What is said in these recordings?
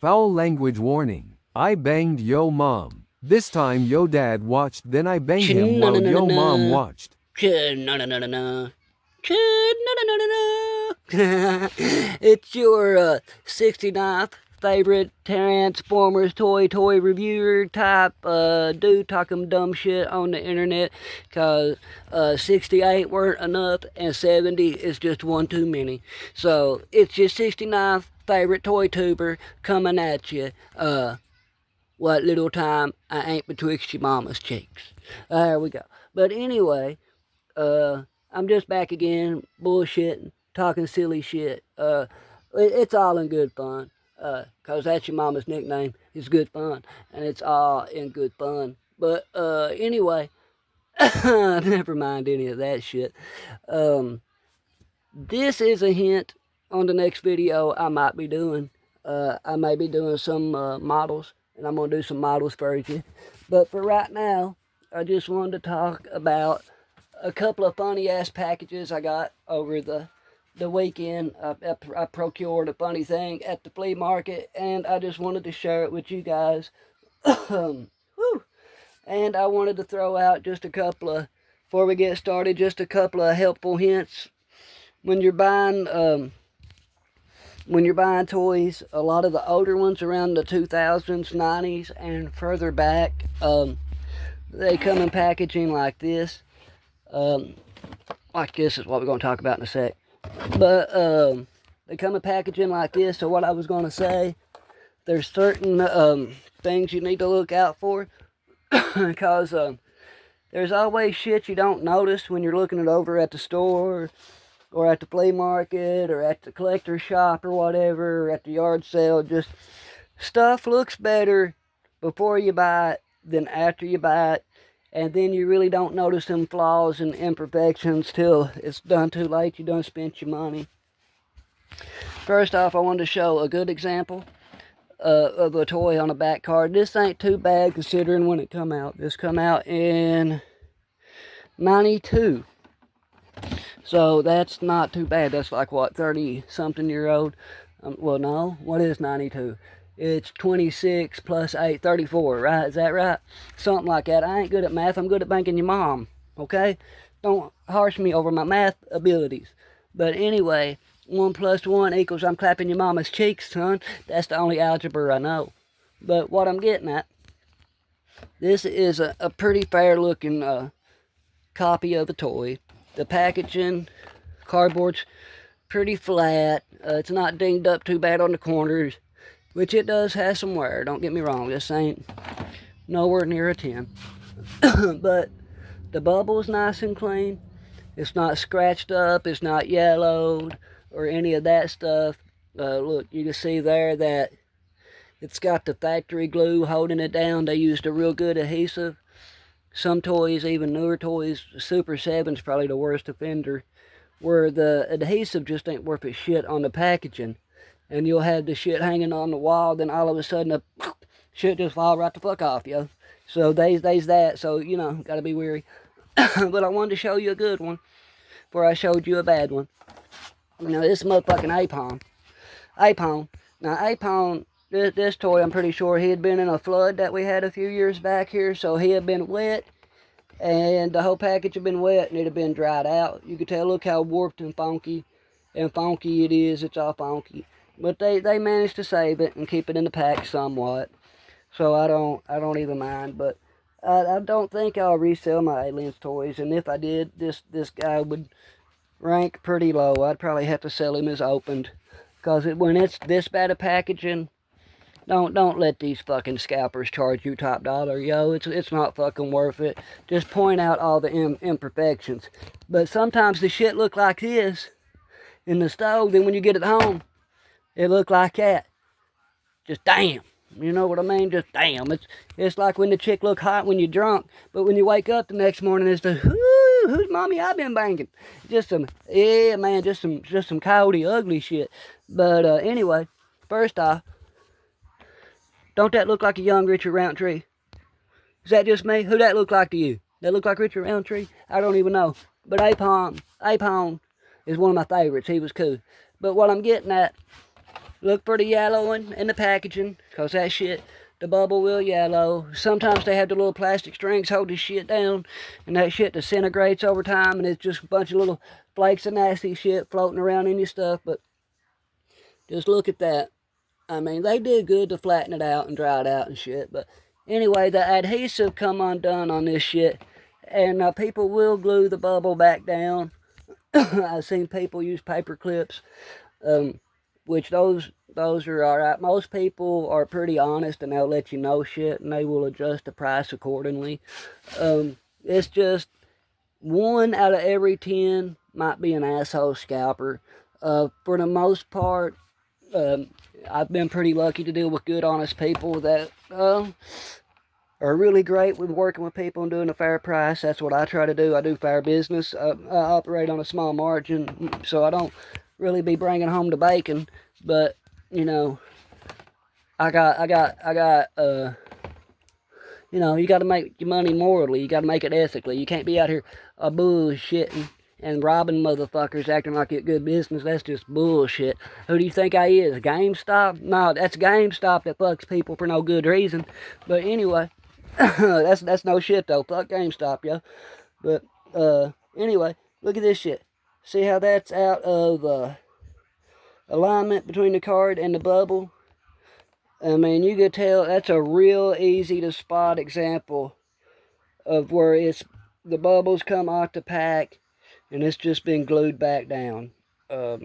Foul language warning. I banged yo mom. This time yo dad watched, then I banged him while yo mom watched. It's your 69th favorite Transformers toy reviewer type dude talking dumb shit on the internet, cause 68 weren't enough and 70 is just one too many. So it's your 69th favorite toy tuber coming at you. What little time I ain't betwixt your mama's cheeks. There we go. But anyway, I'm just back again, bullshitting, talking silly shit. It's all in good fun, cause that's your mama's nickname. It's good fun, and it's all in good fun. But anyway, never mind any of that shit. This is a hint on the next video I might be doing. I may be doing some models, and I'm gonna do some models for you. But for right now, I just wanted to talk about a couple of funny ass packages I got over the weekend. I procured a funny thing at the flea market, and I just wanted to share it with you guys. Whew. And I wanted to throw out just a couple of, before we get started, just a couple of helpful hints. When you're buying toys, a lot of the older ones around the 2000s, 90s, and further back, they come in packaging like this. Like this is what we're going to talk about in a sec. But they come in packaging like this. So what I was going to say, there's certain things you need to look out for, because there's always shit you don't notice when you're looking it over at the store, or at the flea market, or at the collector shop, or whatever, or at the yard sale. Just stuff looks better before you buy it than after you buy it. And then you really don't notice them flaws and imperfections till it's done too late. You done spent your money. First off, I wanted to show a good example of a toy on a back card. This ain't too bad considering when it come out. This come out in 92. So that's not too bad. That's like, what, 30-something-year-old? Well, no. What is 92? It's 26 plus 8, 34, right? Is that right? Something like that. I ain't good at math. I'm good at banking your mom, okay? Don't harsh me over my math abilities. But anyway, 1 plus 1 equals I'm clapping your mama's cheeks, son. That's the only algebra I know. But what I'm getting at, this is a pretty fair-looking copy of the toy. The packaging, cardboard's pretty flat. It's not dinged up too bad on the corners, which it does have some wear. Don't get me wrong. This ain't nowhere near a 10. But the bubble's nice and clean. It's not scratched up. It's not yellowed or any of that stuff. Look, you can see there that it's got the factory glue holding it down. They used a real good adhesive. Some toys, even newer toys, Super 7's probably the worst offender, where the adhesive just ain't worth a shit on the packaging. And you'll have the shit hanging on the wall, then all of a sudden the shit just fall right the fuck off, yo. So they's that, so, you know, gotta be wary. But I wanted to show you a good one before I showed you a bad one. Now, this motherfucking Apone. Now, Apone, this toy, I'm pretty sure he had been in a flood that we had a few years back here, so he had been wet, and the whole package had been wet, and it had been dried out. You could tell, look how warped and funky it is. It's all funky. But they managed to save it and keep it in the pack somewhat, so I don't even mind. But I don't think I'll resell my Aliens toys, and if I did, this guy would rank pretty low. I'd probably have to sell him as opened, because when it's this bad a packaging, don't let these fucking scalpers charge you top dollar, yo. It's not fucking worth it. Just point out all the imperfections. But sometimes the shit look like this in the stove, then when you get it home, it look like that. Just damn. You know what I mean? Just damn. It's like when the chick look hot when you're drunk, but when you wake up the next morning, it's the who's mommy I've been banging. Just some, yeah man, just some coyote ugly shit. But anyway, first off, don't that look like a young Richard Roundtree? Is that just me? Who that look like to you? That look like Richard Roundtree? I don't even know. But Apone is one of my favorites. He was cool. But what I'm getting at, Look for the yellowing in the packaging, because that shit, the bubble will yellow. Sometimes they have the little plastic strings hold this shit down, and that shit disintegrates over time, and it's just a bunch of little flakes of nasty shit floating around in your stuff. But just look at that. I mean, they did good to flatten it out and dry it out and shit. But anyway, the adhesive come undone on this shit, and people will glue the bubble back down. I've seen people use paper clips. Which those are all right. Most people are pretty honest and they'll let you know shit and they will adjust the price accordingly. It's just 1 out of every 10 might be an asshole scalper. For the most part, I've been pretty lucky to deal with good, honest people that are really great with working with people and doing a fair price. That's what I try to do. I do fair business. I operate on a small margin, so I don't really be bringing home the bacon, but you know, I got you know, you got to make your money morally. You got to make it ethically. You can't be out here bullshitting and robbing motherfuckers, acting like it's good business. That's just bullshit. Who do you think I is? GameStop? No, that's GameStop that fucks people for no good reason. But anyway, that's no shit though. Fuck GameStop, yo. But anyway, look at this shit. See how that's out of alignment between the card and the bubble? I mean, you could tell that's a real easy to spot example of where the bubbles come off the pack and it's just been glued back down. I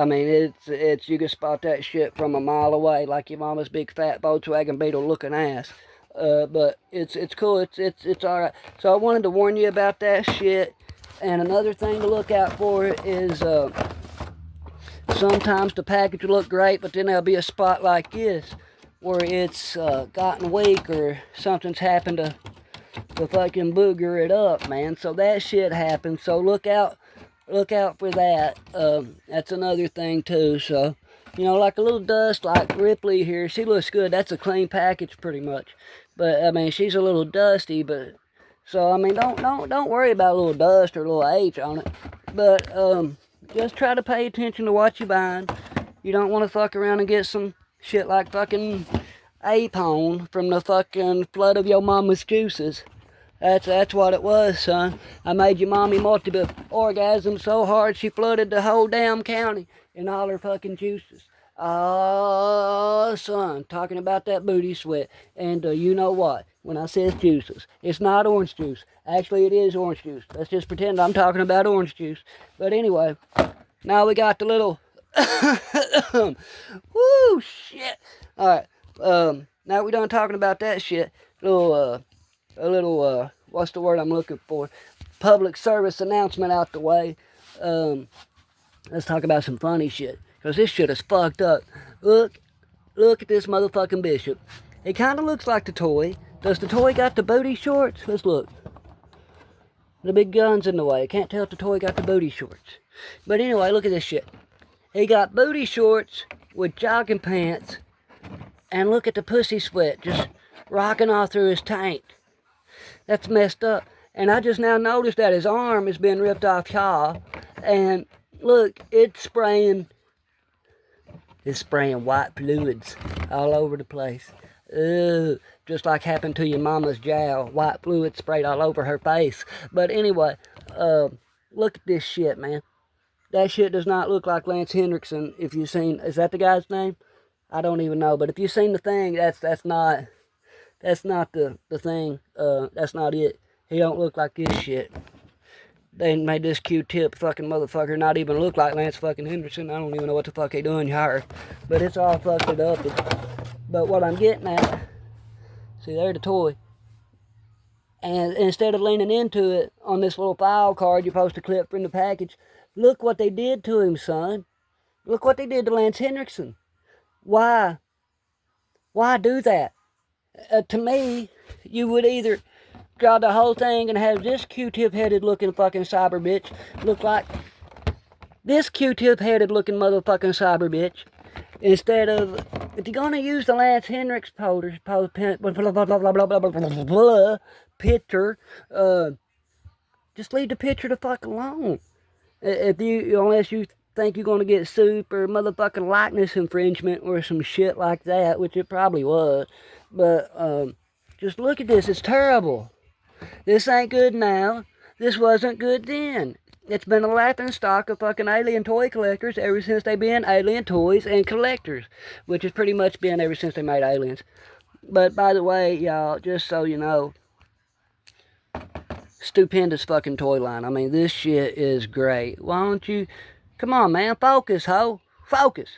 mean, it's you can spot that shit from a mile away, like your mama's big fat Volkswagen Beetle looking ass. But it's cool. It's all right. So I wanted to warn you about that shit. And another thing to look out for is sometimes the package will look great, but then there'll be a spot like this where it's gotten weak or something's happened to fucking booger it up, man. So that shit happens. So look out for that. That's another thing too. So, you know, like a little dust, like Ripley here. She looks good. That's a clean package pretty much. But I mean, she's a little dusty, but so I mean, don't worry about a little dust or a little H on it. But just try to pay attention to what you're buying. You don't want to fuck around and get some shit like fucking Apone from the fucking flood of your mama's juices. That's what it was, son. I made your mommy multiple orgasms so hard she flooded the whole damn county in all her fucking juices. Oh, son, talking about that booty sweat. And you know what? When I says juices, it's not orange juice. Actually, it is orange juice. Let's just pretend I'm talking about orange juice. But anyway, now we got the little... Woo, shit. All right, now we're done talking about that shit. What's the word I'm looking for? Public service announcement out the way. Let's talk about some funny shit. Because this shit is fucked up. Look at this motherfucking bishop. It kind of looks like the toy. Does the toy got the booty shorts? Let's look. The big gun's in the way. I can't tell if the toy got the booty shorts. But anyway, look at this shit. He got booty shorts with jogging pants. And look at the pussy sweat just rocking off through his tank. That's messed up. And I just now noticed that his arm has been ripped off yaw. And look, it's spraying white fluids all over the place. Ugh, just like happened to your mama's jowl. White fluid sprayed all over her face. But anyway, look at this shit, man. That shit does not look like Lance Hendrickson. If you've seen, is that the guy's name? I don't even know. But if you've seen the thing, that's not the thing. That's not it. He don't look like this shit. They made this Q-tip fucking motherfucker not even look like Lance fucking Henderson. I don't even know what the fuck he doing here. But it's all fucked it up. But what I'm getting at, see, there's the toy. And instead of leaning into it on this little file card you're supposed to clip from the package, look what they did to him, son. Look what they did to Lance Hendrickson. Why? Why do that? To me, you would either draw the whole thing and have this Q-tip headed looking fucking cyber bitch look like this Q-tip headed looking motherfucking cyber bitch, instead of, if you're gonna use the Lance Hendricks picture, just leave the picture the fuck alone. Unless you think you're going to get sued for motherfucking likeness infringement or some shit like that, which it probably was. But just look at this. It's terrible. This ain't good now. This wasn't good then. It's been a laughing stock of fucking alien toy collectors ever since they been alien toys and collectors, which has pretty much been ever since they made aliens. But by the way, y'all, just so you know, stupendous fucking toy line. I mean, this shit is great. Why don't you... Come on, man. Focus, ho. Focus.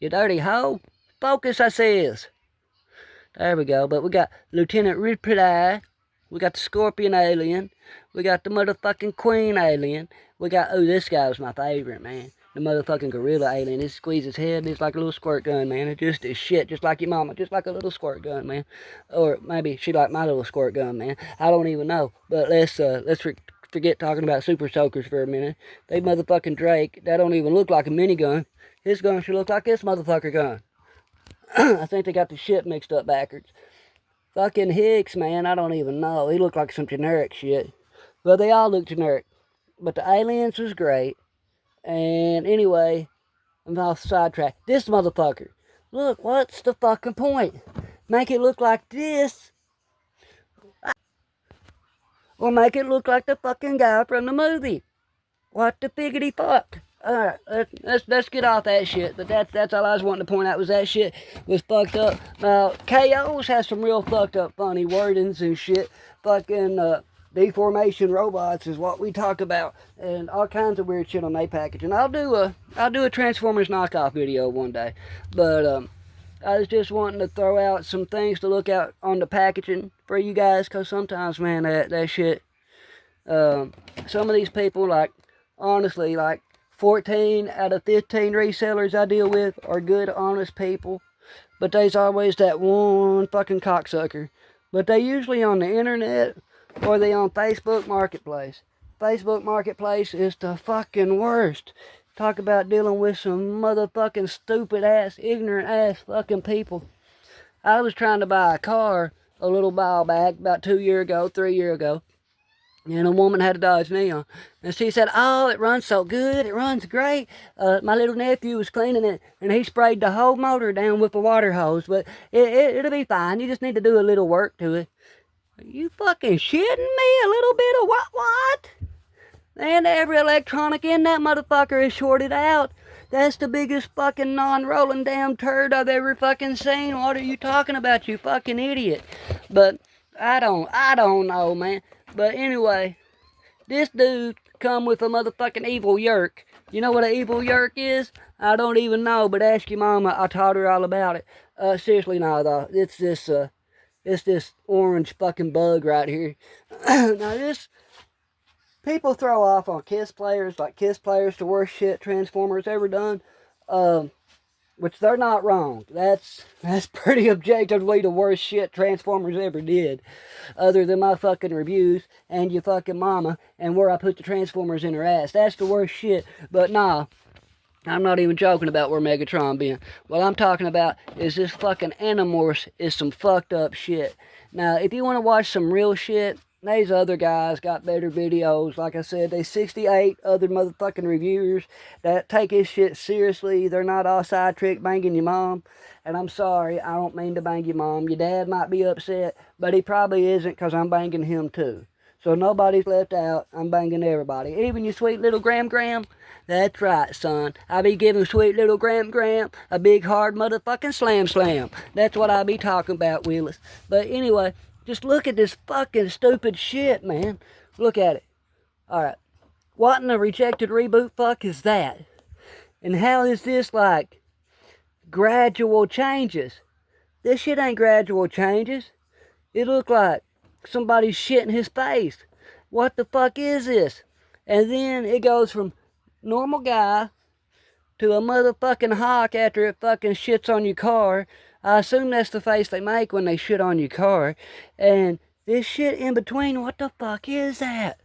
You dirty ho. Focus, I says. There we go. But we got Lieutenant Ripley. We got the Scorpion Alien. We got the motherfucking Queen Alien. We got... Oh, this guy was my favorite, man. The motherfucking Gorilla Alien. He squeezes his head and it's like a little squirt gun, man. It's just as shit. Just like your mama. Just like a little squirt gun, man. Or maybe she like my little squirt gun, man. I don't even know. But let's forget talking about super soakers for a minute. They motherfucking Drake. That don't even look like a minigun. His gun should look like this motherfucker gun. I think they got the shit mixed up backwards. Fucking Hicks, man. I don't even know. He looked like some generic shit. But they all look generic. But the aliens was great. And anyway, I'm off sidetrack. This motherfucker. Look, what's the fucking point? Make it look like this. Or make it look like the fucking guy from the movie. What the figgity fuck? Alright, let's get off that shit. But that's all I was wanting to point out was that shit was fucked up. Now, KOs has some real fucked up funny wordings and shit. Fucking, deformation robots is what we talk about, and all kinds of weird shit on their packaging. I'll do a Transformers knockoff video one day, but I was just wanting to throw out some things to look out on the packaging for you guys, cause sometimes, man, that shit. Some of these people, like honestly, like 14 out of 15 resellers I deal with are good, honest people, but there's always that one fucking cocksucker. But they usually on the internet. Or they on Facebook Marketplace. Facebook Marketplace is the fucking worst. Talk about dealing with some motherfucking stupid ass, ignorant ass fucking people. I was trying to buy a car a little while back, about 3 years ago. And a woman had a Dodge Neon. And she said, oh, it runs so good, it runs great. My little nephew was cleaning it, and he sprayed the whole motor down with a water hose. But it'll be fine, you just need to do a little work to it. Are you fucking shitting me? A little bit of what? And every electronic in that motherfucker is shorted out. That's the biggest fucking non-rolling damn turd I've ever fucking seen. What are you talking about, you fucking idiot? But I don't know, man. But anyway, this dude come with a motherfucking evil yerk. You know what an evil yerk is? I don't even know, but ask your mama. I taught her all about it. Seriously, no, though. It's this orange fucking bug right here. Now this, people throw off on Kiss players, like Kiss players, the worst shit Transformers ever done. Which they're not wrong. That's pretty objectively the worst shit Transformers ever did. Other than my fucking reviews and your fucking mama and where I put the Transformers in her ass. That's the worst shit. But nah. I'm not even joking about where Megatron been. What I'm talking about is this fucking Animorphs is some fucked up shit. Now, if you want to watch some real shit, these other guys got better videos. Like I said, there's 68 other motherfucking reviewers that take this shit seriously. They're not all side-trick banging your mom. And I'm sorry, I don't mean to bang your mom. Your dad might be upset, but he probably isn't because I'm banging him too. So nobody's left out. I'm banging everybody. Even your sweet little Gram. That's right, son. I be giving sweet little Gram a big hard motherfucking slam. That's what I be talking about, Willis. But anyway, just look at this fucking stupid shit, man. Look at it. Alright. What in the rejected reboot fuck is that? And how is this like gradual changes? This shit ain't gradual changes. It look like somebody's shitting his face. What the fuck is this? And then it goes from normal guy to a motherfucking hawk after it fucking shits on your car. I assume that's the face they make when they shit on your car. And this shit in between, what the fuck is that?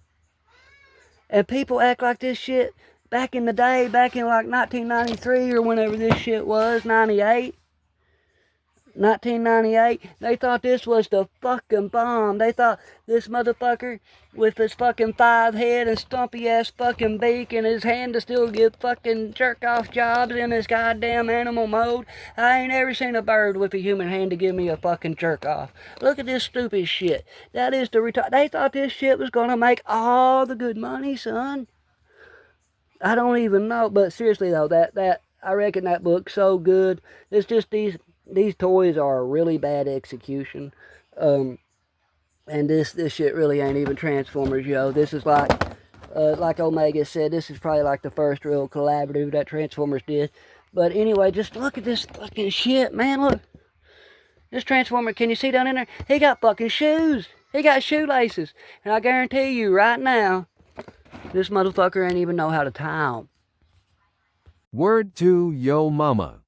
And people act like this shit back in the day, back in like 1993 or whenever this shit was, 98. 1998, they thought this was the fucking bomb. They thought this motherfucker with his fucking 5 head and stumpy ass fucking beak and his hand to still give fucking jerk off jobs in his goddamn animal mode. I ain't ever seen a bird with a human hand to give me a fucking jerk off. Look at this stupid shit. That is the retard. They thought this shit was gonna make all the good money, son. I don't even know, but seriously though, that I reckon that book's so good. It's just these toys are a really bad execution. And this shit really ain't even Transformers, yo. This is like Omega said, this is probably like the first real collaborative that Transformers did. But anyway, just look at this fucking shit, man. Look. This Transformer, can you see down in there? He got fucking shoes. He got shoelaces. And I guarantee you right now, this motherfucker ain't even know how to tie them. Word to yo mama.